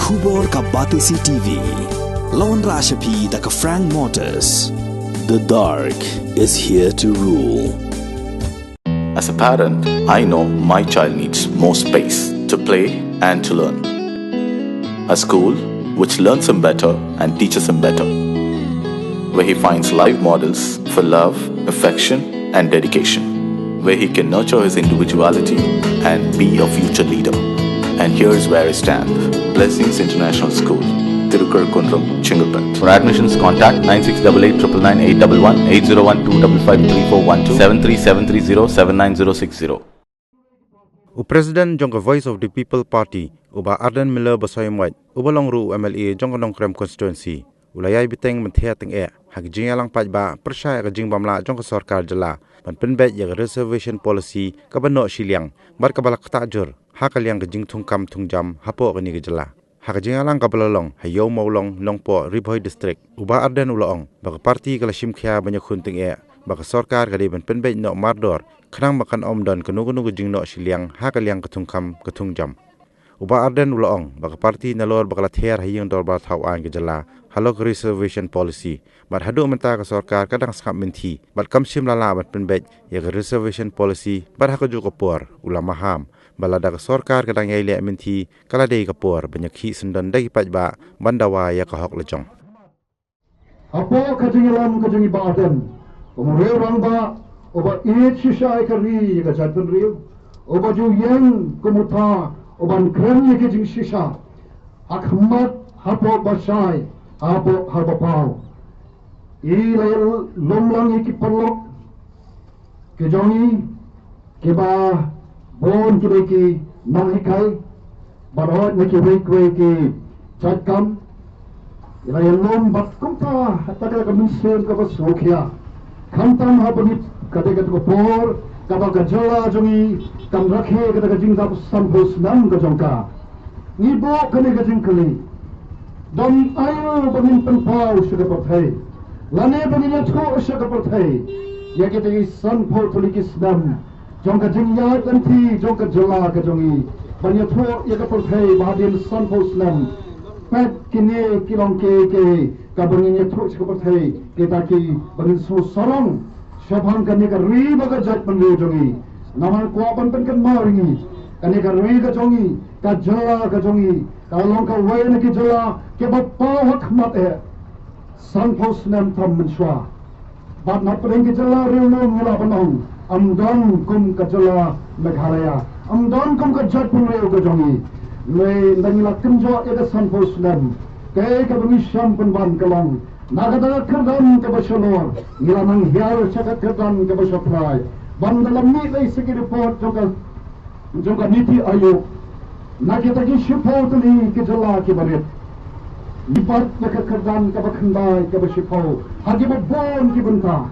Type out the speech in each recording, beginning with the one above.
Khubor ka Batisi TV. Lawan Rashapi da ka Frank Motors. The dark is here to rule. As a parent, I know my child needs more space to play and to learn. A school which learns him better and teaches him better, where he finds live models for love, affection and dedication, where he can nurture his individuality and be a future leader. And here's where I stand. Blessings International School, Tirukurakkundram, Chengalpet. For admissions, contact 9688999811 8012553412 73730 President jong Voice of the People Party uba Arden Miller Basoymoit uba longru MLA jong Nongkrem constituency ulayay biteng menthia teng hagjing alang pajba persya kajing bamla jong sarkar jela ban penbet ya reservation policy kabano shiliang bar kabalak tajur hakaliang kajing thungkam thungjam hapo kani gejela hakajing alang kabalalong hayo maulong longpo Ribhoy district uba Arden ulong bag parti kala shimkhya banyakun teng bag sarkar kadi ban penbet no mardor Khnang makan omdon kenu gejing no shiliang hakaliang kathungkam kathungjam uba Arden ulong bag parti nalor bakla ther hayang dor ba thawan gejela halok reservation policy bar hadu menta ka sarkar kadang skap menti bar kamsim lala bat penbet ya reservation policy bar hakaju kapor ulama ham balada ka sarkar kadang yaile menti kala dei kapor banyakhi sundan dai pajba bandawa ya ka hok lejong apo kajingilam kajingi baden umure rangba oba shisha kari ka jatun riu oba ju yang kumuta oban kremye ke jing shisha akhmat hapo basai hapo harbapau layal lomlang ki palok ke jongi ke ba bon ki ki nahikai barot ne ki wei ki chatkam layal lom batkumta hatta ka minsen ka basokya khantam habani kade ko por kaba gajala jongi kam rakhe kade jing da sambos nam ga jongka ni bo kane ga jing kali dom ayo banin penpau sudah berthai lane banin yatko sudah berthai ya kita ini sanpau tulikis nam jongka jing ya tanti jongka jala ga jongi banyak tho ya ga berthai bahadin sanpau nam pet kini kilong ke kabanin yatko sudah berthai kita ki banin so sarang Syabhang kani ka ri baga jat penre jongi naman ko ban pen kan maringi kani ka ri ka jongi ka jala ka jongi ka long ka wai na ki jala ke bappa hak mat san pos nam tham menshwa bat na preng ki jala ri no ngala banong amdon kum ka jala meghalaya amdon kum ka jat penre ka jongi le ndangila kenjo e san pos nam ke ka bani sham pen ban kalong Nagada kerdan ke basolor, ngilamang hiar cakat kerdan ke basoprai. Bandalam ni lay segi report juga niti ayo. Nakita ki shipo tuli ke jala ke barit. Lipat ke kerdan ke bakhandai ke basipo. Hagi babon ki benta.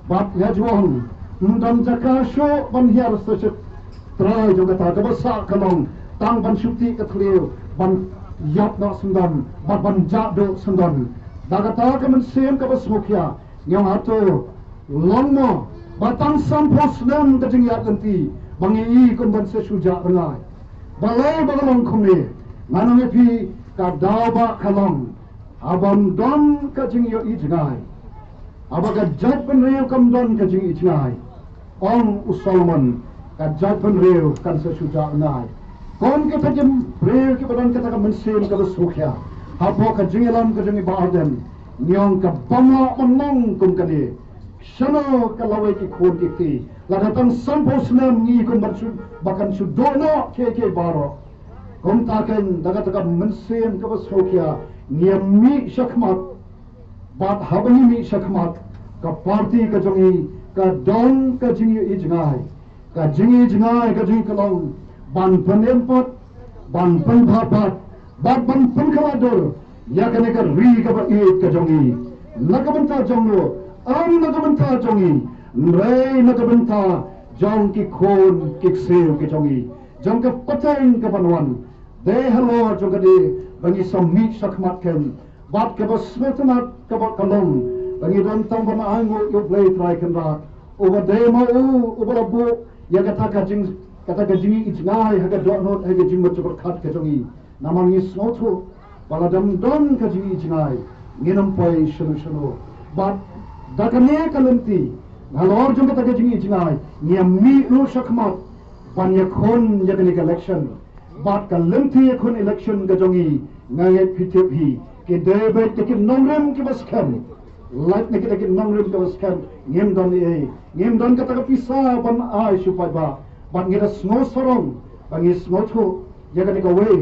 Bat yajuang mundam jakasho ban hiar sachet. Trai juga ta ke basak kalong tang ban syuti ke tliu ban yap nak sundam ban jado sundam. Dagata ka mensim ka basmukya nyong ato longmo batang sampos nam ka jingyat nanti bangi kun ban se suja rengai balai bagalong khumne nanang epi ka dawa kalong abam don ka jingyo ijngai abaga jat pen reu kam don ka jing ijngai ong usolman ka jat pen reu kan se suja rengai kon ke tajim reu ki badan ka mensim ka basmukya Hapo ka jingilam ka jingi baden nyong ka bamla manong kum kani shano ka lawai ki khon ki ti la datang sampos nam ni kum bakan sudono ke baro kum taken daga daga mensen ka basokya niami shakmat bat habani mi shakmat ka party ka jingi ka don ka jingi ijngai ka jingi kalong ban panempot ban panphat Bat ban pengkalador, ya kene ka ri ka ba it ka jongi. Nakabenta jongno, nakabenta jongi. Rei nakabenta jong ki khon ki sel ki jongi. Jong ka pateng ka banwan. De halo jong ka de bangi sammi sakmat ken. Bat ka ba smetanat ka ba kalong. Bangi don tang ba ango yo play try kan ra. Oba de ma oba labu ya kata ka jingi ijngai ha ka do not ha ka jing ma chokor khat ka jongi. namang isnotu paladam don kaji jingai nginam poi shunu but dakane kalenti ngalor jung kata kaji jingai nyami lu shakmat banyakon yakani election but kalenti yakon election gajongi ngayet PTP ke debet ke nomrem ke baskan like ke nomrem ke baskan ngem don kata ke pisa ban ai supai ba ban ngira snow sorong bangi snow tu yakani ka way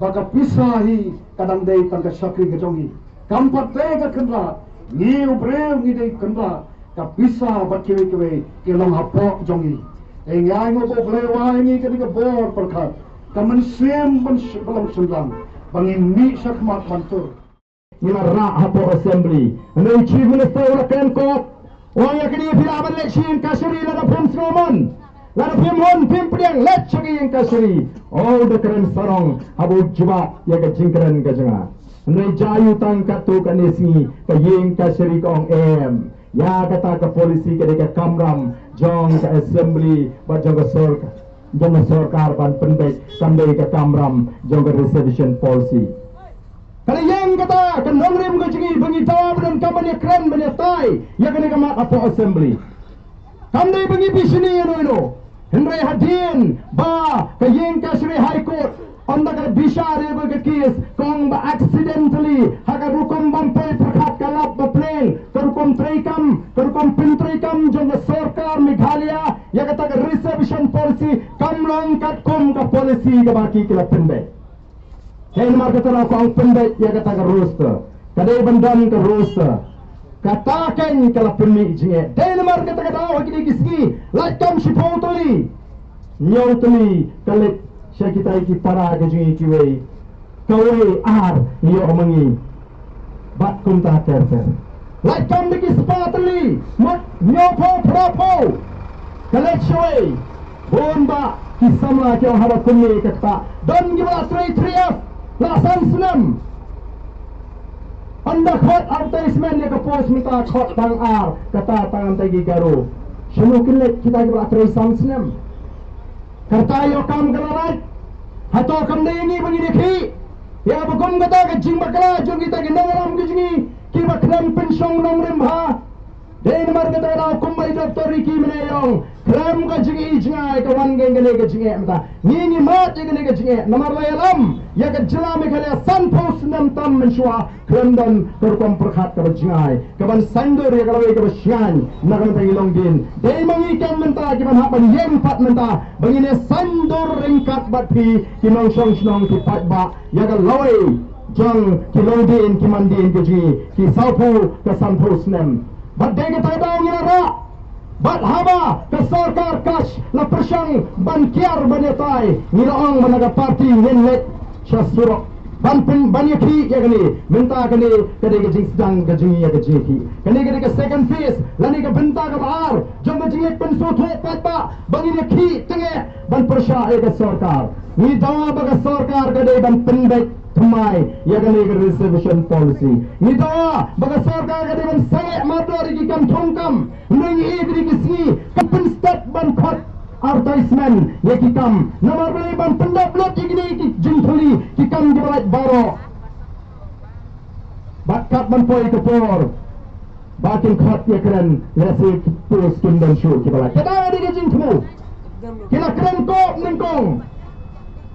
baka pisa hi kadang dei tangka sakri ke jongi kampat dei ka kendra ni ubreu ni dei kendra ka pisa batkiwe kewe ke long hapo jongi ngai ngopo blewa ni ke ka bor perkat kamen sem ban balang sundang bangi mi sakmat mantur ila ra hapo assembly nei chief minister ora ken ko wang yakini pila ban lekshin kasuri la da pom sroman lalu pemon pempriang let chagi yang kasuri oh the keren sarong abu jiba ya ke jingkran ke janga nei jayu tang katu kanesi ke yang kasuri kong em ya kata ke polisi ke dekat kamram jong ke assembly ba jong sorkar ban pendek sampai ke kamram jong ke resolution policy kalau yang kata ke nongrim ke jingi bengi jawab dan kamarnya keren menyertai ya kena ke mak apa assembly kami bengi bisini ino Henry Hadin ba kayeng kasri high court onda ka bishare ba ke case kong ba accidentally haga rukom bampai prakhat kalap ba plane karukom pintrikam jong sarkar Meghalaya ya kata ka reservation policy kamlong katkom ka policy ka baki kila pende hen mar kata ko ang pende ya kata ka roster kadai bandan ka roster katakan kalau permi jinge Denmark kata daw kini kisgi lakam si potoli nyautli kalit siya kita iki para ke jinge kiwe kawe ar iyo mangi bat kunta terfer lakam diki spatli mat nyopo propo kalit siwe bomba kisama kyo haba kunni kata don gibala 3-3F lasan senam anda khot advertisement ni ke pos minta khot tang ar kata tangan tagi garu semua kilet kita ke atrai samsnem kata yo kam galarat hato kam dengi bagi dekhi ya bukum kata ke jing bakla jong kita ke nangaram ke jingi ki bakram pensong nong remha den mar kata ra kumbai doktor ki menayong kram ka jingi jingai ka wan geng gele ke jingi mata ni mat gele ke jingi namar layalam ya ke jela me kale san post nam tam menshwa kram dan terkom perkhat ka jingai ka ban sandur ya kalawe ka basyan nakam ta ilong din dei mangi kan menta ki ban hapan yem pat menta bangine sandur ringkat batpi ki nong song snong ki pat ba ya ka lawe jang ki long din ki mandin ke jingi ki saupu ka san post nam bat dei ka ta daw ngira bat haba ke sarkar kash la persang bankiar banyatai niraong managa parti ngenlet syasuro banpin banyaki ya gani minta gani kade ke jing sedang ke jingi ya ke jingi kade ke second phase lani ke benta ke bahar jom ke jingi pensutho patba bangi ne ki tenge ban persha ya ke sarkar ni dawa ba ke sarkar kade ban pendek Tumai, ya kan ini reservation policy. Ni tahu, bagai sarkar kata ban sangat madari ki kam thongkam, nengi egri kisni, kapan start ban khot advertisement ya ki kam, nomor beli ban pendapat egri ki jingthuli ki kam jebalat baro. Bakat ban poi kepor, bakin khot ya keren, lesi terus kundan show ki balat. Kita ada ki jingthulu, kita keren kok nengkong.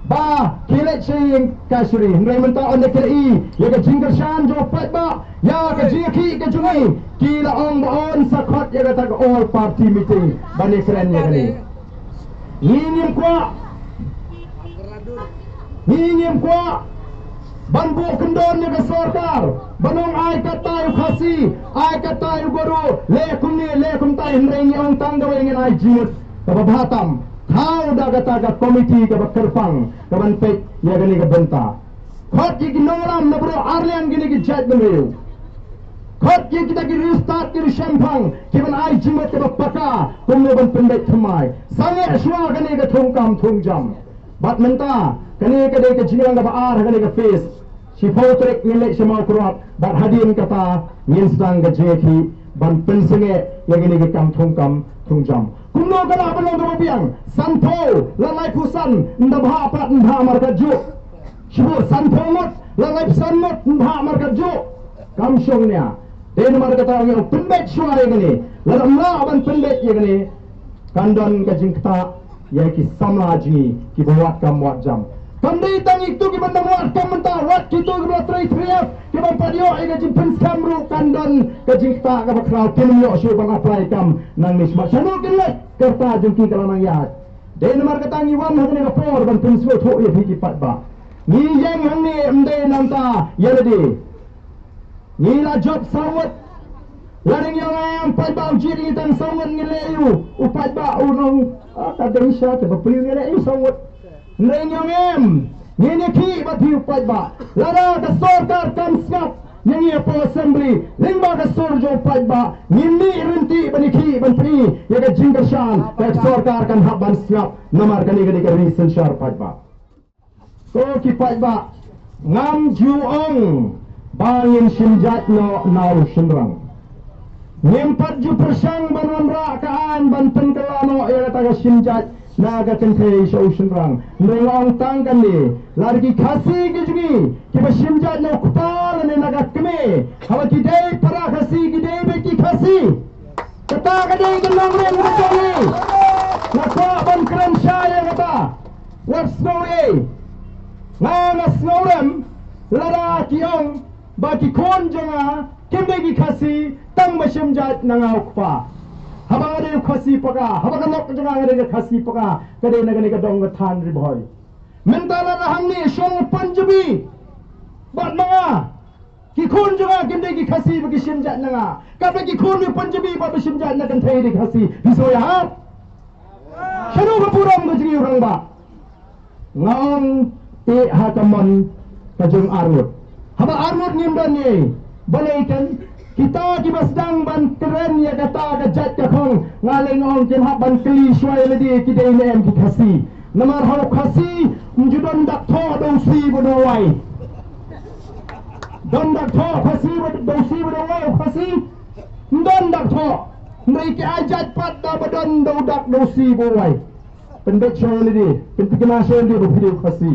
Ba kilet sing kasri ngai menta on the kri ya ke jingker shan jo pat ba ya ke jiki ke jungi kila on on sakhat ya kata all party meeting bani keren ya kali ngim kwa banbu kendon ya ke sarkar banong ai kata yu khasi ai kata yu guru le kum tai ngai ni on tangga wengen ai jimut ka bahatam Kau dah kata komiti ke berkerpang ke banpet ya gini ke benta. Khot ye nonglam na bro arlian gini ke jat beliau. Khot ye kita ke restart ke shampang ke ban ai jimat ke bapaka kumne ban pendek thamai. Sange aswa gini ke thongkam thongjam. Bat menta gini ke de ke jingang ke baar gini ke face. Si fotrek ngelek semua kuat bat hadin kata nginsang ke jeki ban pensenge ya gini ke kam thongkam thongjam. Kumno kala belong ke biang santo lalai pusan ndabha pat ndha marka ju Shibur san pomot, lalai san mot, mha markat jo. Kam shongnya. Den markat orang yang penbet suara gini. Lalu mla aban penbet ye gini. Kandon kajing kata, ya ki samla jingi, ki buat kam buat jam. Kandai tang itu ki bandang buat kam mentah, wat kita ki buat teri triap, ki bampa dio ega jimpen skamru kandon kajing kata ka bakrau kinyo syu bang apply kam nang misma. Chanu kinlet kerta jengki kalanang yahat. Den markat tangi wan hadne ka por ban prinsip tho ye ki pat ba. Ni yang hang ni mde nanta yeledi. Ni la job sawat. Laring yang pat ba ujiri tang sawat ngeleyu. Upat ba unong kadensya te bapri ngeleyu sawat. Laring yang ni ki ba pi upat ba. Lara ka sorkar kam skap. Ni po assembly lingba ka sorjo upat ba. Ni rinti baniki banpri ya ka jingkershan ka sorkar kan haban skap. Namar kani ka reason shar pat ba. Ko kipat ba ngam juong bangin simjat no nau simrang nyempat ju persang banon ra kaan banten kelano era taga simjat naga kentei so simrang ngelong tangkan ni largi khasi gijugi kiba simjat no kupal ne naga keme hawa kidei para khasi kidei beki khasi kata kadei genong ren ngajoni nakwa ban kran syaya kata what's going Ngas ngorem lara kiong baki kon jonga kembegi khasi tang masim jat nangau kpa habang ade khasi paka habang nok jonga ade khasi paka kade nagane ka dong than ri boy mentala rahang ni shong panjabi bat manga ki kon jonga kembegi khasi bagi sim jat nanga kabe ki kon ni panjabi ba sim jat na kan thai ri khasi bisoya ha shanu ka puram gajri urang ba ngam hakamon kajung armut haba armut nimban ni balaikan kita ki basdang ban keren ya kata gajat ka khong ngaleng ong kin haban kli shwai ledi ki dei nem ki khasi namar ho khasi mjudon dak tho do si bo do wai don dak tho khasi bo do si bo do wai khasi don dak tho ndai ki ajat pat da bodon do dak do si bo wai pendek shwai ledi pentikna shwai ledi bo video khasi